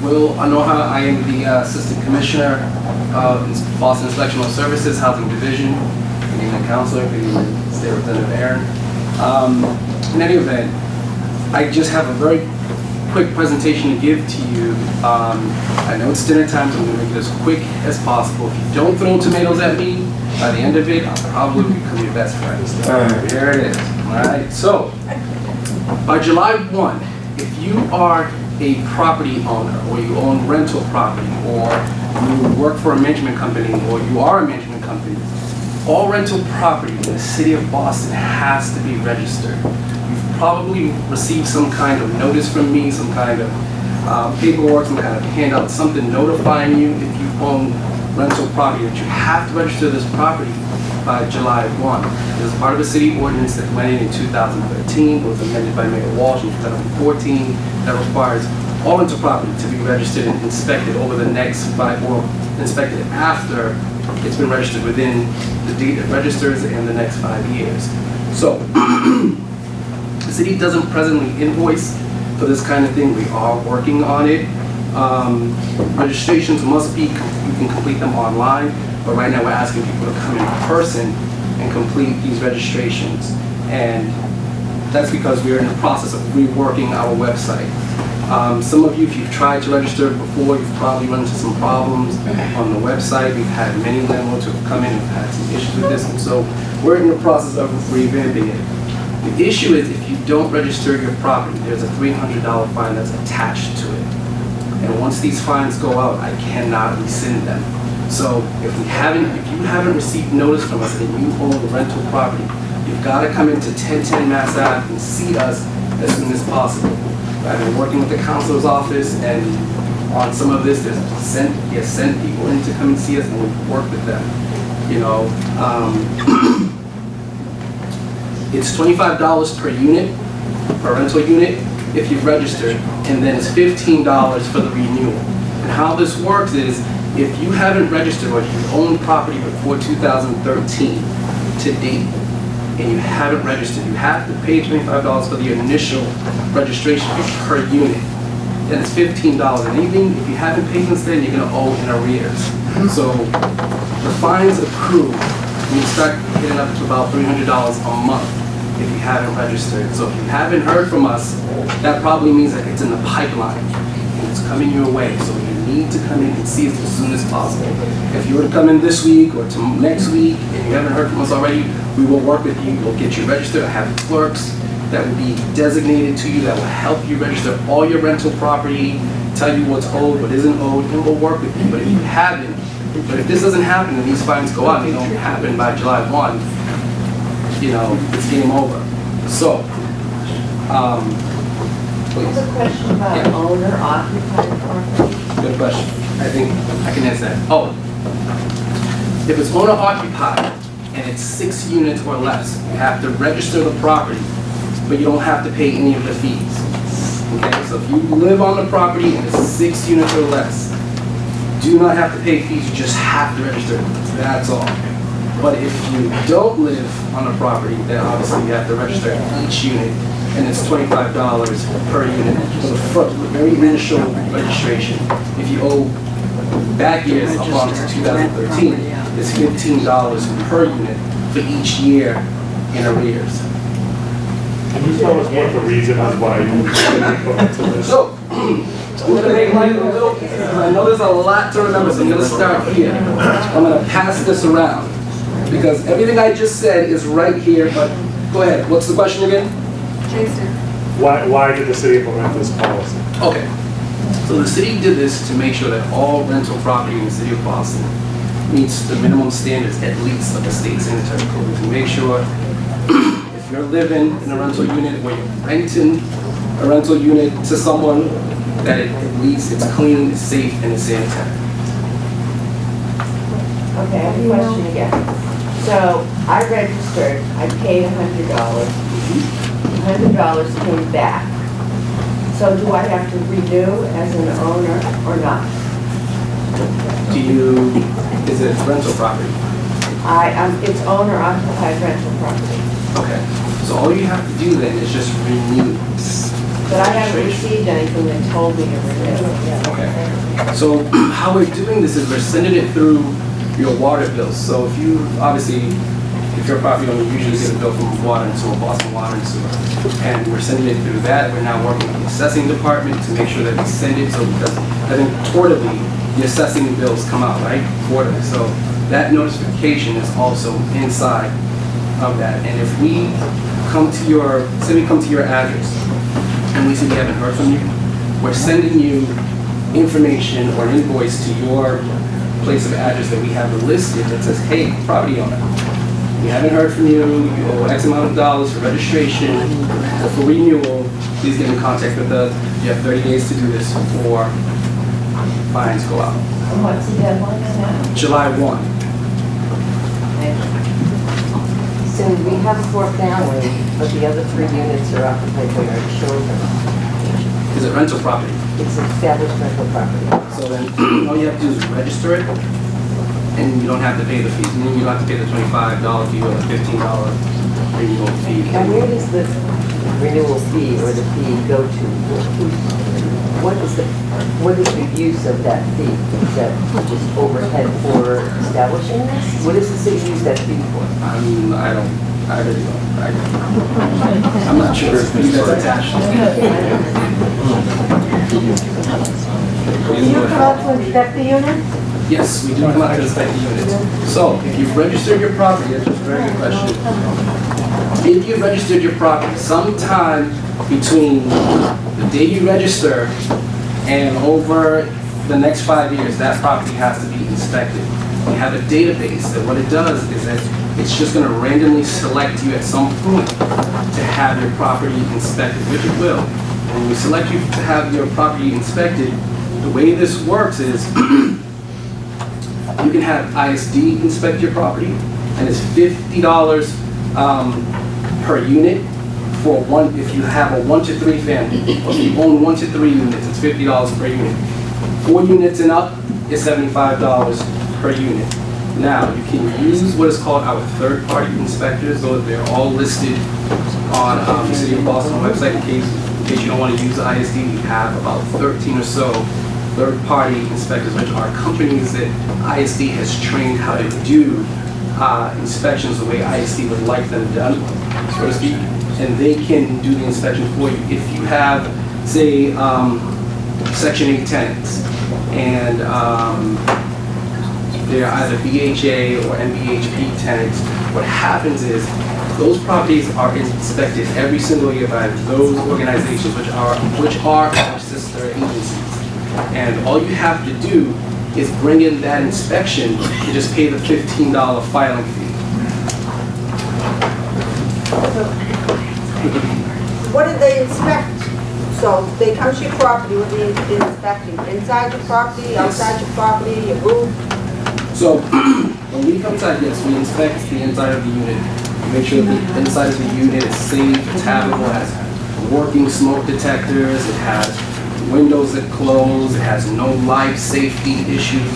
Will Onuoha. I am the Assistant Commissioner of Boston Inspectional Services, Housing Division. Good evening, Councilor. Good evening, State Representative Aaron. In any event, I just have a very quick presentation to give to you. I know it's dinner time, so I'm going to make it as quick as possible. If you don't throw tomatoes at me, by the end of it, I'll probably become your best friend. Here it is. All right. So, by July 1, if you are a property owner, or you own rental property, or you work for a management company, or you are a management company, all rental property in the city of Boston has to be registered. You've probably received some kind of notice from me, some kind of paperwork, some kind of handout, something notifying you if you own rental property that you have to register this property by July 1. It was part of a city ordinance that went in 2013. It was amended by Mayor Walsh in 2014 that requires all rental property to be registered and inspected over the next 5, or inspected after it's been registered within the date it registers and the next 5 years. So, the city doesn't presently invoice for this kind of thing. We are working on it. Registrations must be, you can complete them online, but right now we're asking people to come in person and complete these registrations. And that's because we're in the process of reworking our website. Some of you, if you've tried to register before, you've probably run into some problems on the website. We've had many landlords who have come in and have had some issues with this, and so we're in the process of revamping it. The issue is if you don't register your property, there's a $300 fine that's attached to it. And once these fines go out, I cannot rescind them. So if you haven't received notice from us and you own the rental property, you've got to come into 1010 Mass Ave and see us as soon as possible. I've been working with the councilor's office, and on some of this, he has sent people in to come and see us, and we've worked with them. You know, it's $25 per unit, per rental unit, if you've registered, and then it's $15 for the renewal. And how this works is, if you haven't registered or you own property before 2013 to date, and you haven't registered, you have to pay $25 for the initial registration per unit. Then it's $15, and even if you haven't paid since then, you're going to owe in arrears. So the fines accrue, and you start getting up to about $300 a month if you haven't registered. So if you haven't heard from us, that probably means that it's in the pipeline and it's coming your way. So you need to come in and see us as soon as possible. If you were to come in this week or to next week and you haven't heard from us already, we will work with you. We'll get you registered. I have clerks that will be designated to you that will help you register all your rental property, tell you what's owed, what isn't owed, and we'll work with you. But if you haven't, if this doesn't happen and these fines go out and they don't happen by July 1, you know, it's game over. So, please. I have a question about owner-occupied property. Good question. I think I can answer that. Oh, if it's owner-occupied and it's 6 units or less, you have to register the property, but you don't have to pay any of the fees. Okay, so if you live on the property and it's 6 units or less, do not have to pay fees, you just have to register. That's all. But if you don't live on the property, then obviously you have to register each unit, and it's $25 per unit for the first, the very initial registration. If you owe back years up on to 2013, it's $15 per unit for each year in arrears. Can you tell us what the reason is why you put to this? So, I'm going to make life a little easier. I know there's a lot to remember, so I'm going to start here. I'm going to pass this around, because everything I just said is right here, but go ahead. What's the question again? Jason. Why did the city implement this policy? Okay. So the city did this to make sure that all rental property in the city of Boston meets the minimum standards, at least, of the state sanitary code, to make sure if you're living in a rental unit where you're renting a rental unit to someone, that at least it's clean, it's safe, and it's sanitary. Okay, I have a question again. So I registered, I paid $100. $100 came back. So do I have to renew as an owner or not? Is it rental property? It's owner-occupied rental property. Okay, so all you have to do then is just renew. But I haven't received anything that told me to renew. Okay. So how we're doing this is we're sending it through your water bills. So if you, obviously, if you're a property owner, you usually get a bill from water and sewer, Boston Water and Sewer. And we're sending it through that. We're now working with the assessing department to make sure that we send it so because I think quarterly, the assessing bills come out, right? Quarterly. So that notification is also inside of that. And if we come to your, say we come to your address and we see we haven't heard from you, we're sending you information or an invoice to your place of address that we have listed that says, hey, property owner, we haven't heard from you, you owe X amount of dollars for registration or for renewal, please get in contact with us. You have 30 days to do this before fines go out. And what's the deadline on that? July 1. So we have a 4-family, but the other 3 units are occupied by our children. Is it rental property? It's established rental property. So then all you have to do is register it and you don't have to pay the fees. Meaning you don't have to pay the $25 fee or the $15 renewal fee. And where does the renewal fee or the fee go to? What is the use of that fee? Is that just overhead for establishing this? What does the city use that fee for? I really don't. I'm not sure if fee that's attached. Do you come out to inspect the unit? Yes, we do come out to inspect the units. So if you've registered your property, that's just a very good question. If you've registered your property sometime between the day you register and over the next 5 years, that property has to be inspected. We have a database that what it does is that it's just going to randomly select you at some point to have your property inspected, which it will. And when we select you to have your property inspected, the way this works is you can have ISD inspect your property, and it's $50 per unit for one. If you have a 1 to 3 family, or if you own 1 to 3 units, it's $50 per unit. 4 units and up is $75 per unit. Now, you can use what is called our third-party inspectors. They're all listed on the City of Boston website in case you don't want to use the ISD. We have about 13 or so third-party inspectors, which are companies that ISD has trained how to do inspections the way ISD would like them done, so to speak. And they can do the inspection for you. If you have, say, Section 8 tenants, and they're either BHA or MBHP tenants, what happens is those properties are inspected every single year by those organizations, which are our sister agencies. And all you have to do is bring in that inspection and just pay the $15 filing fee. What did they inspect? So they come to your property, what are they inspecting? Inside your property, outside your property, your roof? So when we come inside, yes, we inspect the inside of the unit. Make sure the inside of the unit is safe, it's habitable, it has working smoke detectors, it has windows that close, it has no life safety issues,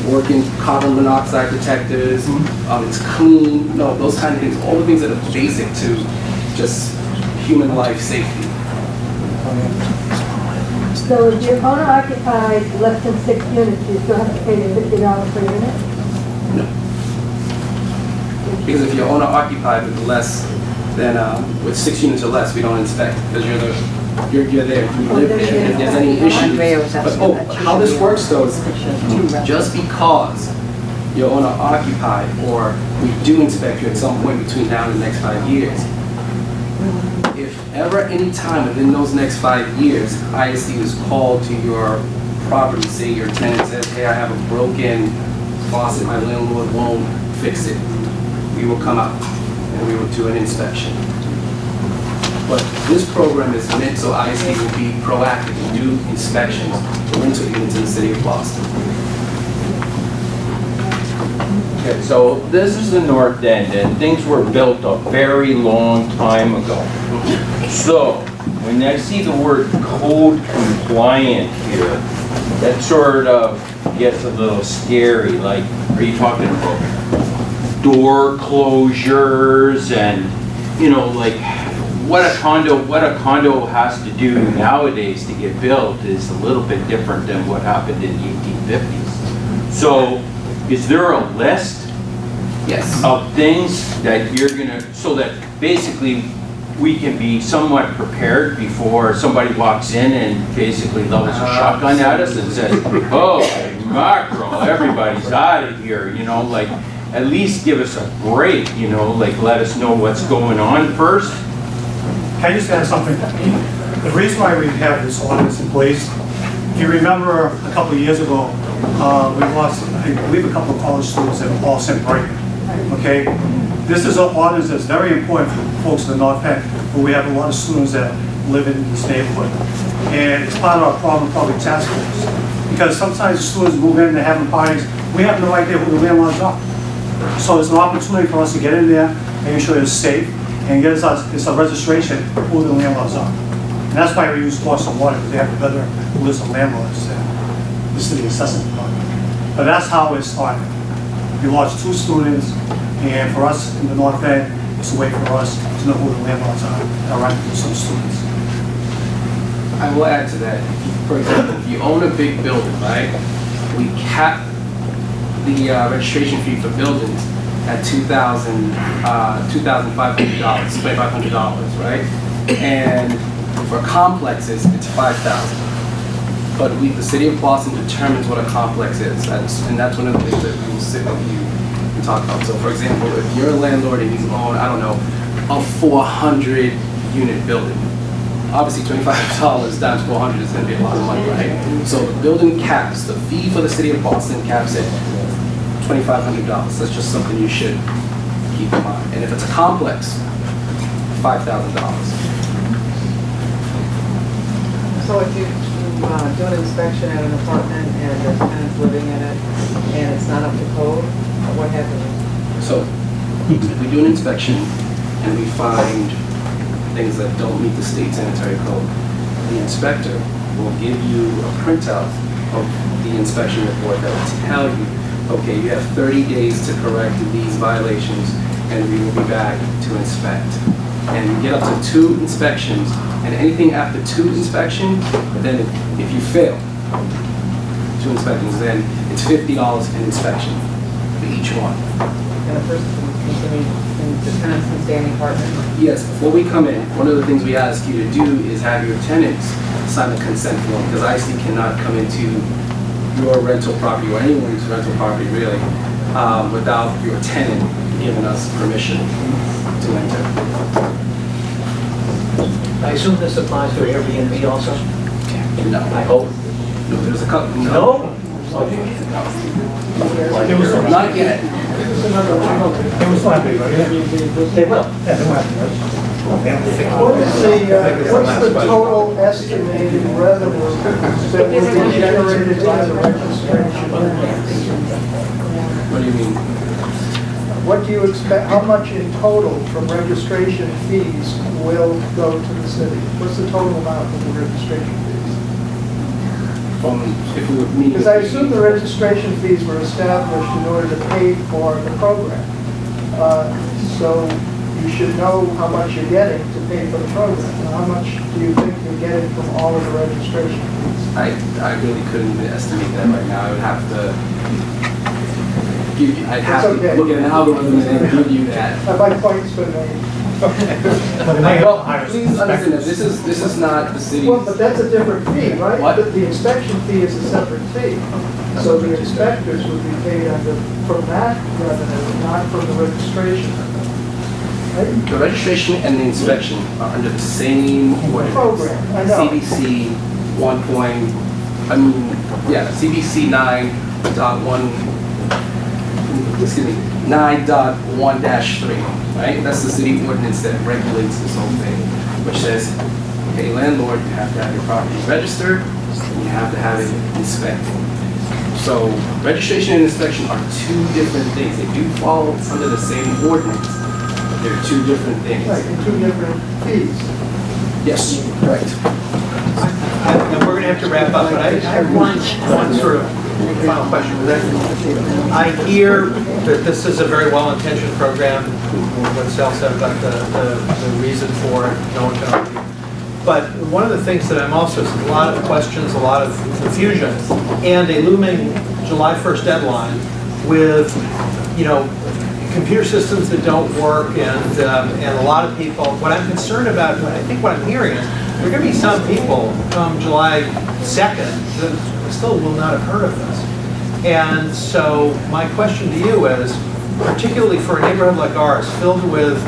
working carbon monoxide detectors, it's clean, those kind of things, all the things that are basic to just human life safety. So if you're owner occupied less than 6 units, you still have to pay the $50 per unit? No. Because if you're owner occupied with less than, with 6 units or less, we don't inspect, because you're there, you live there, and if there's any issues. But how this works though is, just because you're owner occupied, or we do inspect you at some point between now and the next 5 years, if ever any time within those next 5 years, ISD is called to your property, say your tenant says, hey, I have a broken faucet, my landlord won't fix it, we will come out and we will do an inspection. But this program is meant so ISD will be proactive and do inspections for rental units in the city of Boston. Okay, so this is the north end, and things were built a very long time ago. So, when I see the word code compliant here, that sort of gets a little scary. Like, are you talking about door closures and, like, what a condo has to do nowadays to get built is a little bit different than what happened in the 1850s. So, is there a list Yes. of things that you're gonna, so that basically we can be somewhat prepared before somebody walks in and basically levels a shotgun at us and says, oh, mackerel, everybody's out of here, you know, like, at least give us a break, you know, like, let us know what's going on first. Can I just add something? The reason why we have this ordinance in place, if you remember a couple of years ago, we lost, I believe, a couple of college students at Allston-Brighton. Okay? This is an ordinance that's very important for folks in the North End, where we have a lot of students that live in this neighborhood. And it's part of our problem public task force. Because sometimes students move in, they're having parties, we have no idea who the landlords are. So it's an opportunity for us to get in there, making sure it's safe, and get us, it's a registration of who the landlords are. And that's why we use Boston Water, because they have a better list of landlords than the city assessment department. But that's how it started. We lost 2 students, and for us in the North End, it's a way for us to know who the landlords are that run into some students. I will add to that. For example, if you own a big building, right, we cap the registration fee for buildings at $2,500, $2,500, right? And for complexes, it's $5,000. But the city of Boston determines what a complex is, and that's one of the things that we will sit with you and talk about. So, for example, if you're a landlord and you own, I don't know, a 400-unit building, obviously $25 times 400 is going to be a lot of money, right? So the building caps, the fee for the city of Boston caps at $2,500. That's just something you should keep in mind. And if it's a complex, $5,000. So if you do an inspection at an apartment and there's tenants living in it and it's not up to code, what happens? So if we do an inspection and we find things that don't meet the state sanitary code, the inspector will give you a printout of the inspection report that will tell you, okay, you have 30 days to correct these violations and we will be back to inspect. And you get up to 2 inspections, and anything after 2 inspections, then if you fail 2 inspections, then it's $50 an inspection for each one. And the person the tenants can stay in the apartment? Yes, before we come in, one of the things we ask you to do is have your tenants sign a consent form, because IC cannot come into your rental property or anyone's rental property really without your tenant giving us permission to enter. I assume this applies to Airbnb also? No. I hope. No, there's a couple. No? Not yet. It was likely, right? They will. Yeah, they might. What's the total estimated revenue that will be generated by the registration? What do you mean? What do you expect, how much in total from registration fees will go to the city? What's the total amount of the registration fees? If we were meeting. Because I assume the registration fees were established in order to pay for the program. So you should know how much you're getting to pay for the program. Now, how much do you think you're getting from all of the registration fees? I really couldn't even estimate that right now. I would have to give you, I'd have That's okay. to look at an algorithm and give you that. My point's been made. Well, please understand that this is not the city's. Well, but that's a different fee, right? What? The inspection fee is a separate fee. So the inspectors would be paid from that revenue, not from the registration. Right? The registration and the inspection are under the same ordinance. Program, I know. CBC CBC 9.1-3, right? That's the city ordinance that regulates this whole thing, which says, hey, landlord, you have to have your property registered, and you have to have it inspected. So registration and inspection are 2 different things. They do fall under the same ordinance, but they're 2 different things. Right, and 2 different fees. Yes, correct. And we're going to have to wrap up, but I have one sort of final question. I hear that this is a very well-intentioned program, what Sal said about the reason for it, no one can argue. But one of the things that I'm also, a lot of questions, a lot of confusion, and a looming July 1st deadline with, computer systems that don't work and a lot of people, what I'm concerned about, I think what I'm hearing is, there are going to be some people come July 2nd that still will not have heard of this. And so my question to you is, particularly for a neighborhood like ours, filled with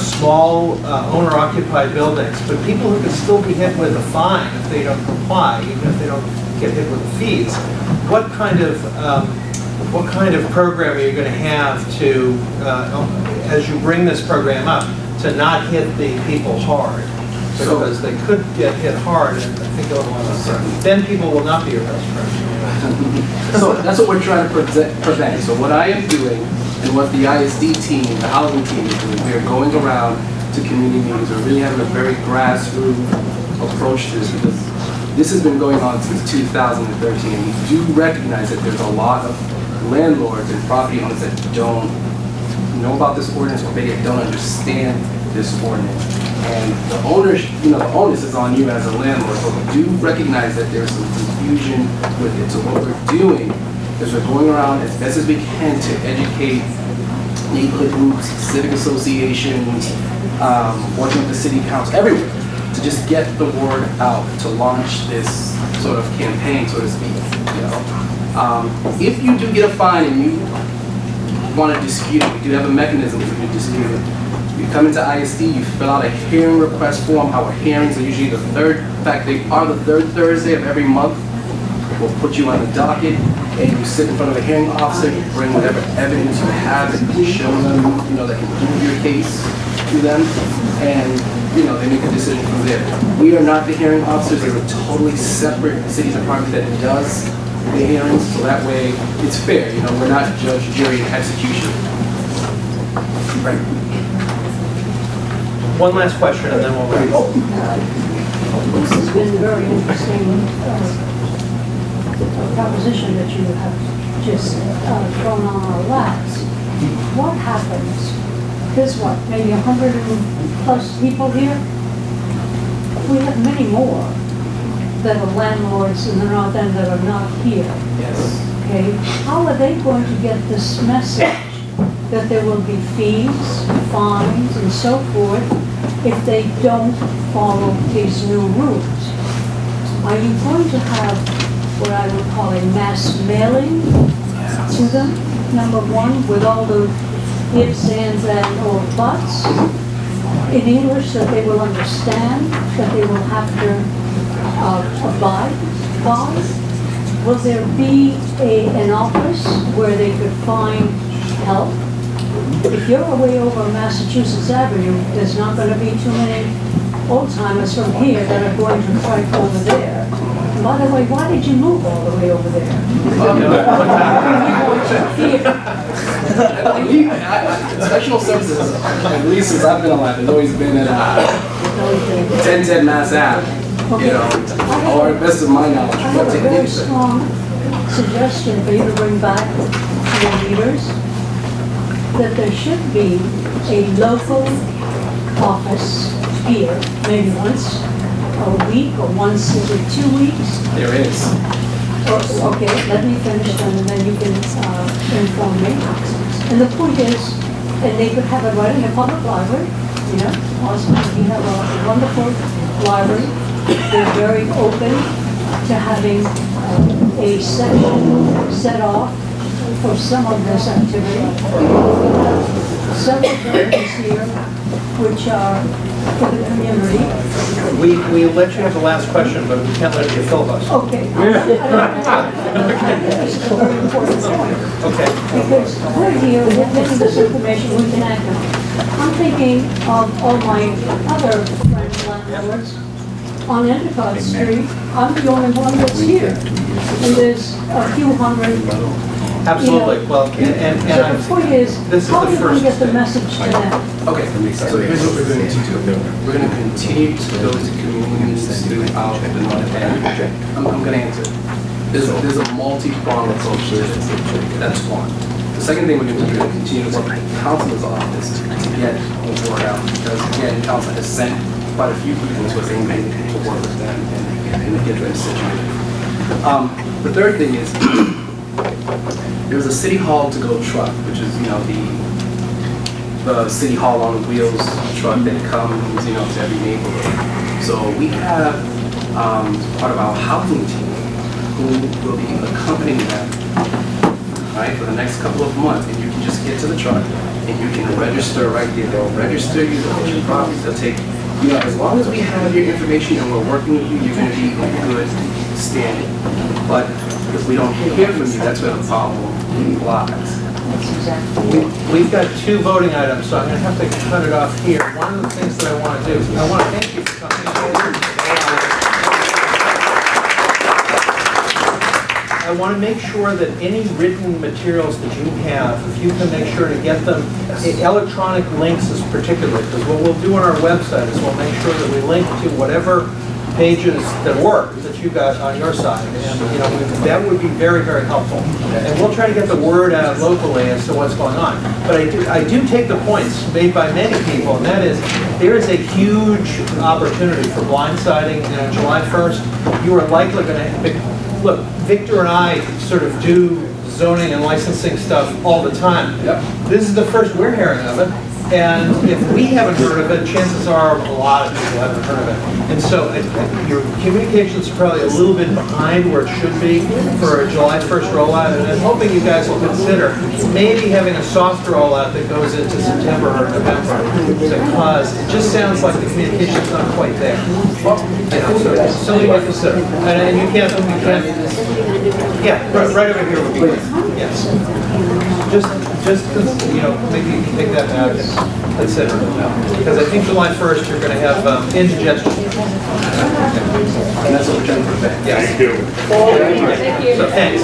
small owner-occupied buildings, but people who can still be hit with a fine if they don't comply, even if they don't get hit with the fees, what kind of program are you going to have to, as you bring this program up, to not hit the people hard? Because they could get hit hard, and I think then people will not be your best friend. So that's what we're trying to prevent. So what I am doing, and what the ISD team, the housing team is doing, we are going around to community meetings. We're really having a very grassroots approach to this, because this has been going on since 2013, and we do recognize that there's a lot of landlords and property owners that don't know about this ordinance, or maybe don't understand this ordinance. And the owners, the onus is on you as a landlord, but we do recognize that there's some confusion with it. So what we're doing is we're going around as best as we can to educate neighborhood groups, civic associations, working with the city council, everywhere, to just get the word out, to launch this sort of campaign, so to speak. If you do get a fine and you want to dispute it, we do have a mechanism for you to dispute it. You come into ISD, you fill out a hearing request form. Our hearings are usually the third Thursday of every month. We'll put you on the docket, and you sit in front of a hearing officer, you bring whatever evidence you have and you show them, that can prove your case to them, and, they make a decision from there. We are not the hearing officers. There's a totally separate city department that does the hearings, so that way it's fair. We're not judge, jury, and execution. Right. One last question, and then we'll wrap. This has been very interesting proposition that you have just thrown on our laps. What happens? There's maybe 100+ people here? We have many more that are landlords in the North End that are not here. Yes. Okay, how are they going to get this message that there will be fees, fines, and so forth if they don't follow these new rules? Are you going to have what I would call a mass mailing to them, number one, with all the ifs, ands, and or buts in English that they will understand, that they will have to abide by? Will there be an office where they could find help? If you're away over Massachusetts Avenue, there's not going to be too many old-timers from here that are going to trek over there. And by the way, why did you move all the way over there? Inspectional services, at least since I've been alive, has always been at 1010 Mass Ave, or best of my knowledge. I have a very strong suggestion for you to bring back to your leaders, that there should be a local office here, maybe once a week or once every 2 weeks. There is. Okay, let me finish then, and then you can inform me. And the point is, and they could have it right in the public library, Austin, we have a wonderful library. They're very open to having a section set off for some of this activity. We have several buildings here which are for the community. We let you have the last question, but we can't let you filibuster. Okay. This is a very important point. Okay. Because we're here, we're getting this information, we can act on it. I'm thinking of all my other friends, landlords, on Endicott Street. I'm the only one that's here. And there's a few hundred. Absolutely. Well, So the point is, how do you get the message to them? Okay, so here's what we're going to do. We're going to continue to go to communities throughout the North End. I'm going to answer. There's a multi-pronged approach to this. That's one. The second thing we're going to do is continue to work with the council's office to get the word out, because again, council has sent quite a few people to us saying to work with them and to get them situated. The third thing is, there was a city hall to go truck, which is, the city hall on wheels truck that comes, to every neighborhood. So we have part of our housing team who will be accompanying them, right, for the next couple of months. And you can just get to the truck and you can register right there. They'll register you, they'll get your properties, they'll take, as long as we have your information and we're working with you, you're going to be in good standing. But if we don't hear from you, that's where the problem lies. We've got 2 voting items, so I'm going to have to cut it off here. One of the things that I want to do is I want to thank you for coming forward. I want to make sure that any written materials that you have, if you can make sure to get them, electronic links is particularly, because what we'll do on our website is we'll make sure that we link to whatever pages that work that you got on your side, and that would be very, very helpful. And we'll try to get the word out locally as to what's going on. But I do take the points made by many people, and that is there is a huge opportunity for blindsiding, and on July 1st, you are likely going to look. Victor and I sort of do zoning and licensing stuff all the time. Yep. This is the first we're hearing of it. And if we haven't heard of it, chances are a lot of people haven't heard of it. And so your communications are probably a little bit behind where it should be for a July 1st rollout. And I'm hoping you guys will consider maybe having a soft rollout that goes into September or November, because it just sounds like the communication's not quite there. So something to consider. And you can't, yeah, right over here would be good. Yes. Just maybe you can take that out and consider it now. Because I think July 1st, you're going to have indigestion. And that's what we're trying to prevent. Yes. Thank you. So thanks.